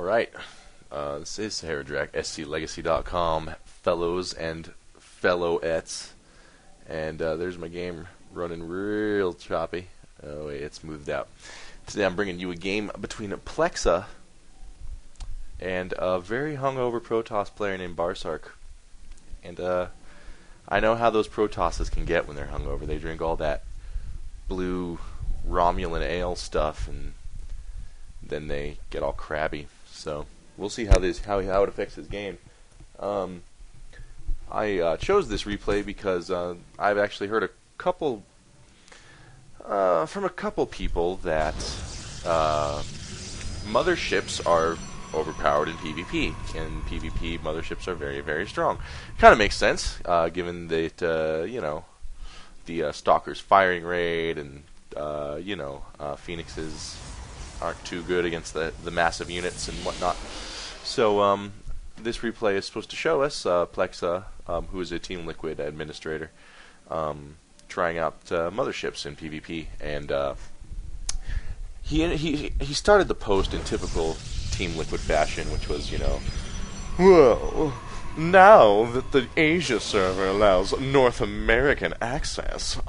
Alright, this is SaharaDrac, sclegacy.com, fellows and fellowettes, and there's my game running real choppy. Oh wait, it's smoothed out. Today I'm bringing you a game between Plexa and a very hungover Protoss player named Barstark. And I know how those Protosses can get when they're hungover. They drink all that blue Romulan ale stuff, and then they get all crabby. So we'll see how it affects his game. I chose this replay because I've actually heard from a couple people that motherships are overpowered in PvP. In PvP, motherships are very, very strong. Kind of makes sense, given that the Stalker's firing rate and Phoenixes aren't too good against the massive units and whatnot. So this replay is supposed to show us Plexa, who is a Team Liquid administrator, trying out motherships in PvP, and he started the post in typical Team Liquid fashion, which was, well, now that the Asia server allows North American access,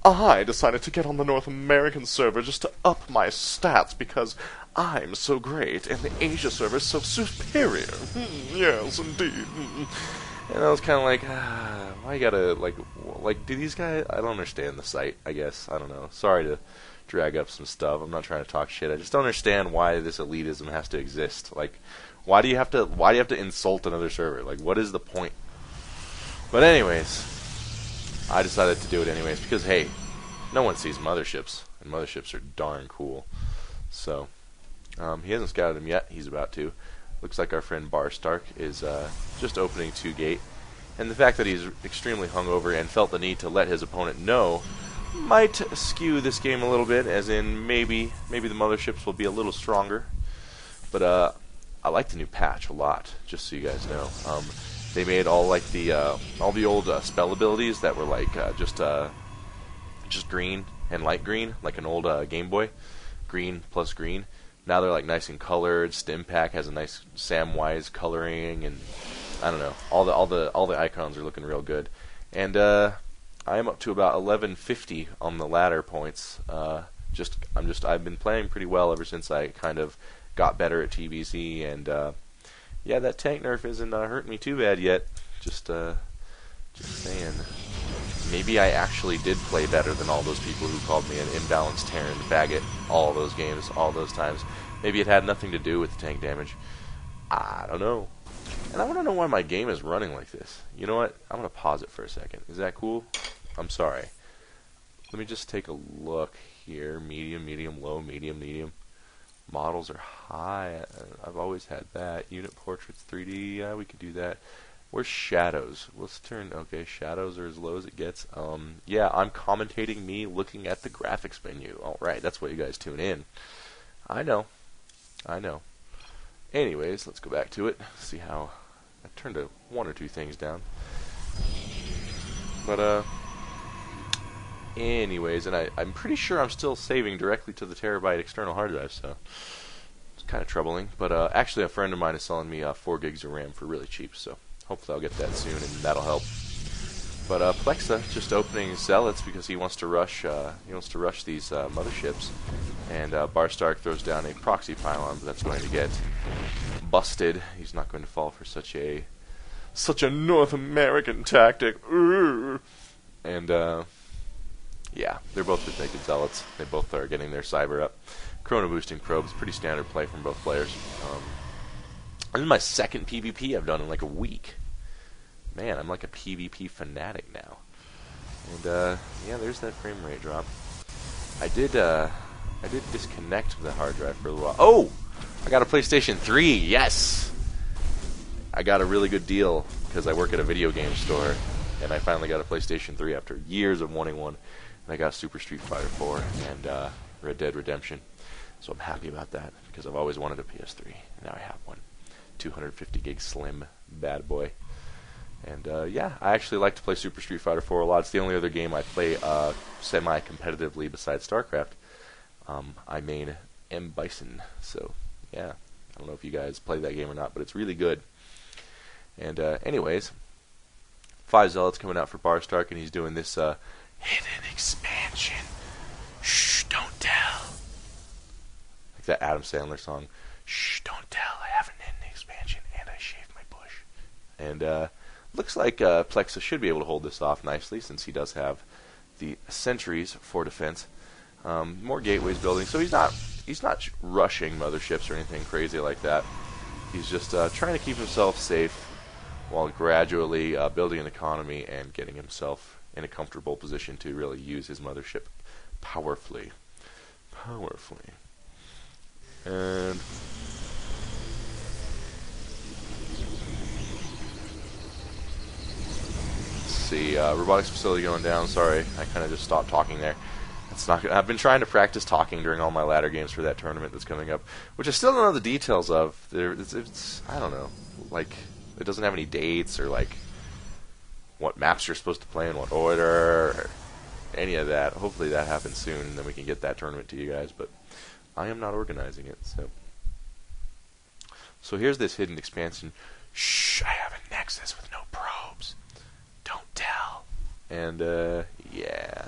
I decided to get on the North American server just to up my stats because I'm so great and the Asia server is so superior. Yes, indeed. And I was kind of like, why you gotta, do these guys, I don't understand the site, I guess. I don't know. Sorry to drag up some stuff. I'm not trying to talk shit. I just don't understand why this elitism has to exist. Why do you have to insult another server? What is the point? But anyways, I decided to do it anyways because, hey, no one sees motherships, and motherships are darn cool. So, he hasn't scouted them yet. He's about to. Looks like our friend Barstark is just opening 2 gate, and the fact that he's extremely hungover and felt the need to let his opponent know might skew this game a little bit, as in maybe the motherships will be a little stronger. But I like the new patch a lot, just so you guys know. They made all the old spell abilities that were just green and light green, like an old Game Boy, green plus green. Now they're nice and colored. Stimpack has a nice Samwise coloring, and I don't know. All the icons are looking real good. And I am up to about 1150 on the ladder points. I've been playing pretty well ever since I kind of got better at TBC, and yeah, that tank nerf isn't hurting me too bad yet. Just saying. Maybe I actually did play better than all those people who called me an imbalanced Terran faggot all those games, all those times. Maybe it had nothing to do with the tank damage. I don't know. And I want to know why my game is running like this. You know what? I'm going to pause it for a second. Is that cool? I'm sorry. Let me just take a look here. Medium, medium, low, medium, medium. Models are high. I've always had that. Unit portraits 3D. Yeah, we could do that. Where's shadows? Let's turn. Okay, shadows are as low as it gets. Yeah, I'm commentating me looking at the graphics menu. All right, that's why you guys tune in. I know. Anyways, let's go back to it. See how I turned 1 or 2 things down. But anyways, and I'm pretty sure I'm still saving directly to the terabyte external hard drive, so it's kind of troubling. But actually, a friend of mine is selling me 4 gigs of RAM for really cheap, so hopefully I'll get that soon, and that'll help. But Plexa just opening Zealots because he wants to rush. He wants to rush these motherships, and Barstark throws down a proxy pylon, but that's going to get busted. He's not going to fall for such a North American tactic. And yeah, they're both just naked Zealots. They both are getting their cyber up. Chrono boosting probes, pretty standard play from both players. This is my second PvP I've done in a week. Man, I'm like a PvP fanatic now. And yeah, there's that frame rate drop. I did disconnect the hard drive for a little while. Oh, I got a PlayStation 3. Yes, I got a really good deal because I work at a video game store, and I finally got a PlayStation 3 after years of wanting one. And I got Super Street Fighter 4 and Red Dead Redemption. So I'm happy about that because I've always wanted a PS3, and now I have one. 250 gig slim bad boy. And yeah, I actually like to play Super Street Fighter 4 a lot. It's the only other game I play semi-competitively besides StarCraft. I main M. Bison, so yeah, don't know if you guys play that game or not, but it's really good. And anyways, 5 Zealots coming out for Barstark, and he's doing this hidden expansion. Shh, don't tell. Like that Adam Sandler song. Shh, don't tell. I have an hidden expansion, and I shaved my bush. And looks like Plexa should be able to hold this off nicely, since he does have the sentries for defense. More gateways building, so he's not rushing motherships or anything crazy like that. He's just trying to keep himself safe while gradually building an economy and getting himself in a comfortable position to really use his mothership powerfully. And see, robotics facility going down. Sorry, I kind of just stopped talking there. It's not good. I've been trying to practice talking during all my ladder games for that tournament that's coming up, which I still don't know the details of. It's I don't know, like it doesn't have any dates or like what maps you're supposed to play in what order or any of that. Hopefully that happens soon, and then we can get that tournament to you guys. But I am not organizing it, so here's this hidden expansion. Shh, I have a nexus with no probes. Don't tell. And yeah,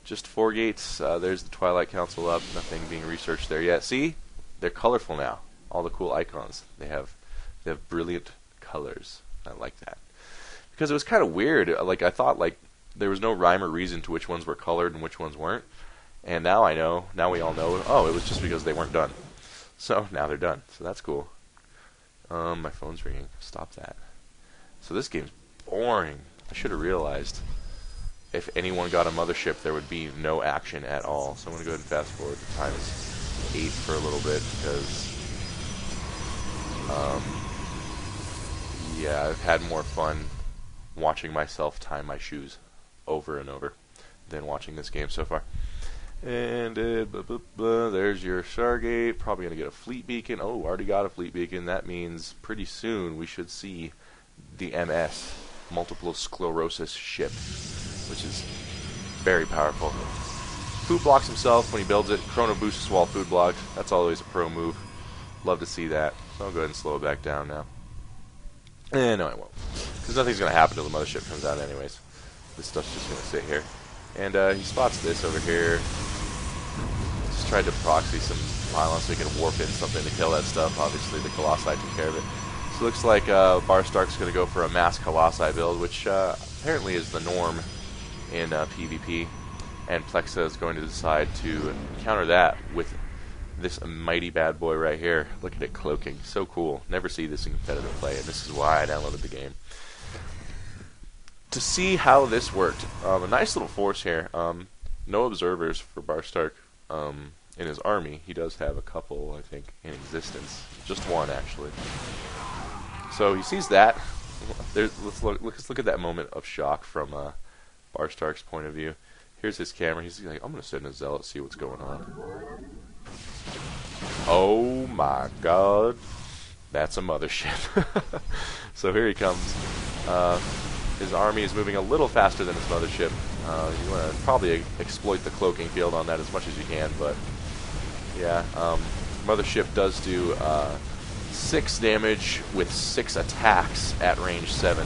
just 4 gates. There's the Twilight Council up. Nothing being researched there yet. See, they're colorful now. All the cool icons. They have brilliant colors. I like that, because it was kind of weird. Like I thought, like there was no rhyme or reason to which ones were colored and which ones weren't. And now I know. Now we all know. Oh, it was just because they weren't done. So now they're done. So that's cool. My phone's ringing. Stop that. So this game's boring. I should have realized. If anyone got a mothership, there would be no action at all. So I'm going to go ahead and fast forward. The time is 8 for a little bit because, yeah, I've had more fun watching myself tie my shoes over and over than watching this game so far. And there's your Stargate. Probably going to get a fleet beacon. Oh, already got a fleet beacon. That means pretty soon we should see the MS, multiple sclerosis ship, which is very powerful. Food blocks himself when he builds it. Chrono boosts while food blocked. That's always a pro move. Love to see that. So I'll go ahead and slow it back down now. No, I won't. Because nothing's going to happen until the mothership comes out anyways. This stuff's just going to sit here. And he spots this over here. Just tried to proxy some pylons so he can warp in something to kill that stuff. Obviously the Colossi took care of it. So it looks like Barstark's going to go for a mass Colossi build, which apparently is the norm in PvP. And Plexa is going to decide to counter that with this mighty bad boy right here. Look at it cloaking. So cool. Never see this in competitive play, and this is why I downloaded the game. To see how this worked. A nice little force here. No observers for Barstark in his army. He does have a couple, I think, in existence. Just one, actually. So he sees that. Let's look at that moment of shock from Barstark's point of view. Here's his camera. He's like, I'm going to send a zealot, see what's going on. Oh my god. That's a mothership. So here he comes. His army is moving a little faster than his mothership. You want to probably exploit the cloaking field on that as much as you can, but yeah, mothership does do 6 damage with 6 attacks at range 7.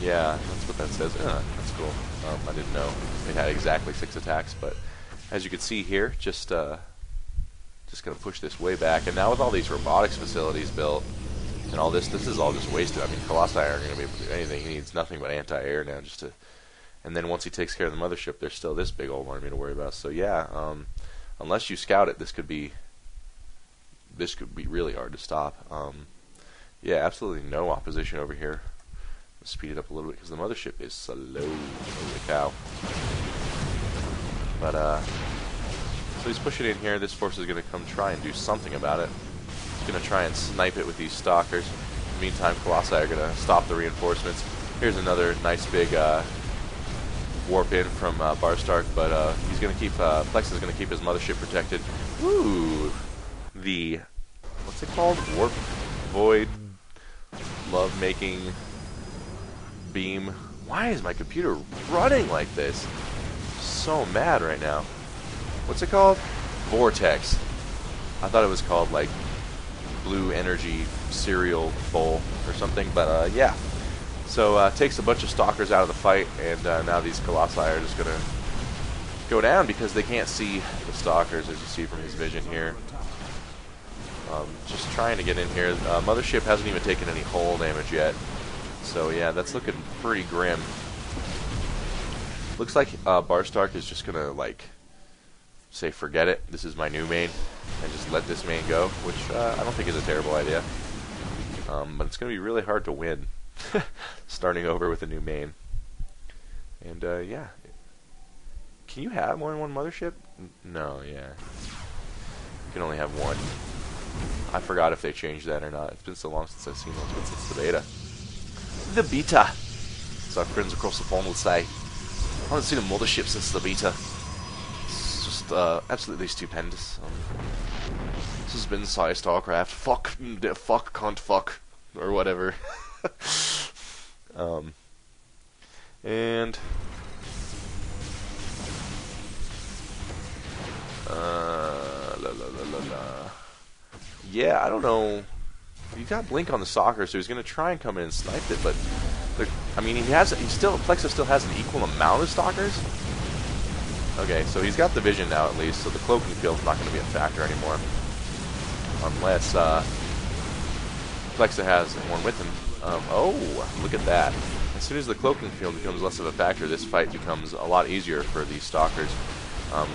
Yeah, that's what that says. That's cool. I didn't know it had exactly 6 attacks, but as you can see here, just going to push this way back. And now with all these robotics facilities built, and all this is all just wasted. I mean, Colossi aren't going to be able to do anything. He needs nothing but anti-air now just to... And then once he takes care of the mothership, there's still this big old army to worry about. So yeah, unless you scout it, this could be really hard to stop. Yeah, absolutely no opposition over here. Let's speed it up a little bit because the mothership is slow. Holy cow. But, so he's pushing in here. This force is going to come try and do something about it. He's going to try and snipe it with these stalkers. In the meantime, Colossi are going to stop the reinforcements. Here's another nice big warp in from Barstark, but he's going to keep, Plex is going to keep his mothership protected. Ooh, the, what's it called? Warp Void Love-Making Beam. Why is my computer running like this? So mad right now. What's it called? Vortex. I thought it was called like Blue Energy Cereal Bowl or something, but yeah. So takes a bunch of stalkers out of the fight, and now these Colossi are just gonna go down because they can't see the stalkers, as you see from his vision here. Just trying to get in here. Mothership hasn't even taken any hull damage yet, so yeah, that's looking pretty grim. Looks like Barstark is just gonna like say forget it, this is my new main, and just let this main go, which I don't think is a terrible idea. But it's gonna be really hard to win starting over with a new main. And yeah, can you have more than one mothership? No, yeah, you can only have one. I forgot if they changed that or not. It's been so long since I've seen those, but since the beta. The beta! So our friends across the phone will say, I haven't seen a mothership since the beta. It's just absolutely stupendous. This has been StarCraft. Fuck, cunt, fuck. Or whatever. And... yeah, I don't know. He got Blink on the soccer, so he's going to try and come in and snipe it, but I mean, Plexa still has an equal amount of stalkers. Okay, so he's got the vision now at least, so the cloaking field's not going to be a factor anymore, unless Plexa has one with him. Oh, look at that! As soon as the cloaking field becomes less of a factor, this fight becomes a lot easier for these stalkers.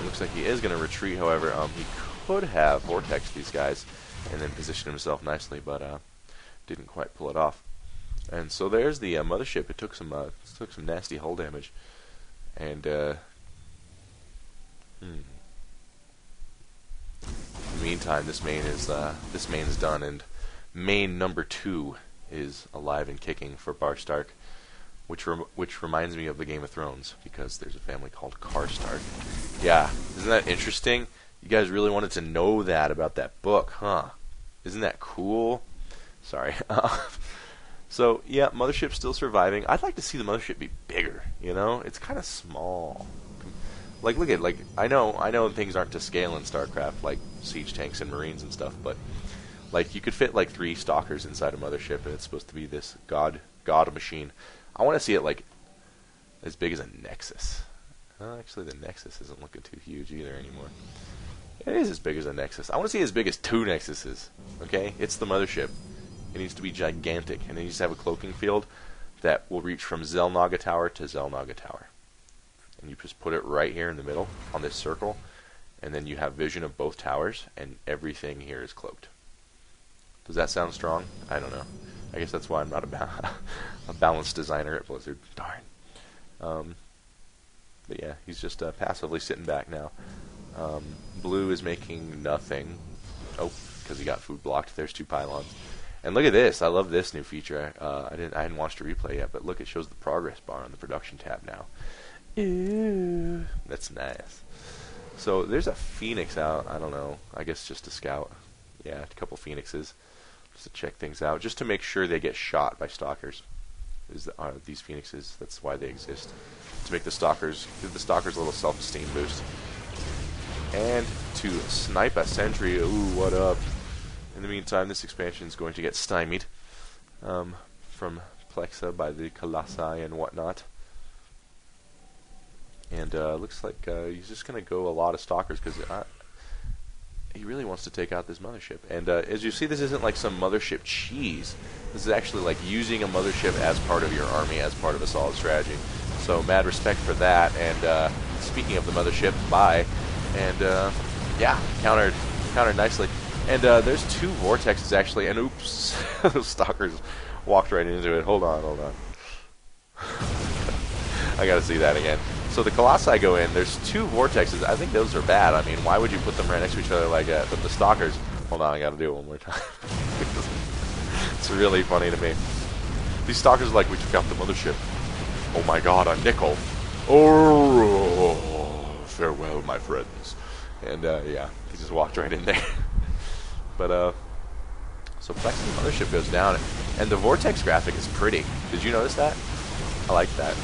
Looks like he is going to retreat, however. He could have vortexed these guys and then position himself nicely, but didn't quite pull it off. And so there's the mothership. It took some nasty hull damage, and in the meantime, this main is done, and main number 2 is alive and kicking for Barstark, which reminds me of the Game of Thrones, because there's a family called Karstark. Yeah, isn't that interesting? You guys really wanted to know that about that book, huh? Isn't that cool? Sorry. So, yeah, Mothership's still surviving. I'd like to see the Mothership be bigger, you know? It's kind of small. Like, look at, like, I know things aren't to scale in StarCraft, like siege tanks and marines and stuff, but, like, you could fit, like, 3 stalkers inside a Mothership, and it's supposed to be this god machine. I want to see it, like, as big as a Nexus. Actually, the Nexus isn't looking too huge either anymore. It is as big as a Nexus. I want to see it as big as 2 Nexuses. Okay? It's the Mothership. It needs to be gigantic. And it needs to have a cloaking field that will reach from Xel'Naga Tower to Xel'Naga Tower. And you just put it right here in the middle on this circle. And then you have vision of both towers. And everything here is cloaked. Does that sound strong? I don't know. I guess that's why I'm not a balanced designer at Blizzard. Darn. But yeah, he's just passively sitting back now. Blue is making nothing. Oh, because he got food blocked. There's 2 pylons. And look at this. I love this new feature. I hadn't watched a replay yet, but look, it shows the progress bar on the production tab now. Ew, that's nice. So there's a phoenix out. I don't know. I guess just a scout. Yeah, a couple phoenixes just to check things out, just to make sure they get shot by stalkers. These phoenixes? That's why they exist, to make the stalkers, give the stalkers a little self-esteem boost. And to snipe a sentry. Ooh, what up? In the meantime, this expansion is going to get stymied from Plexa by the Colossi and whatnot. And looks like he's just going to go a lot of stalkers because he really wants to take out this mothership. And as you see, this isn't like some mothership cheese. This is actually like using a mothership as part of your army, as part of a solid strategy. So mad respect for that. And speaking of the mothership, bye. And yeah, countered nicely. And there's 2 vortexes actually, and oops, those stalkers walked right into it. Hold on. I gotta see that again. So the Colossi go in, there's 2 vortexes. I think those are bad. I mean, why would you put them right next to each other like that? But the stalkers, hold on, I gotta do it one more time. It's really funny to me. These stalkers are like, we took out the mothership. Oh my god, a nickel. Oh, farewell, my friends. And yeah, he just walked right in there. But so Plex's mothership goes down, and the vortex graphic is pretty. Did you notice that? I like that.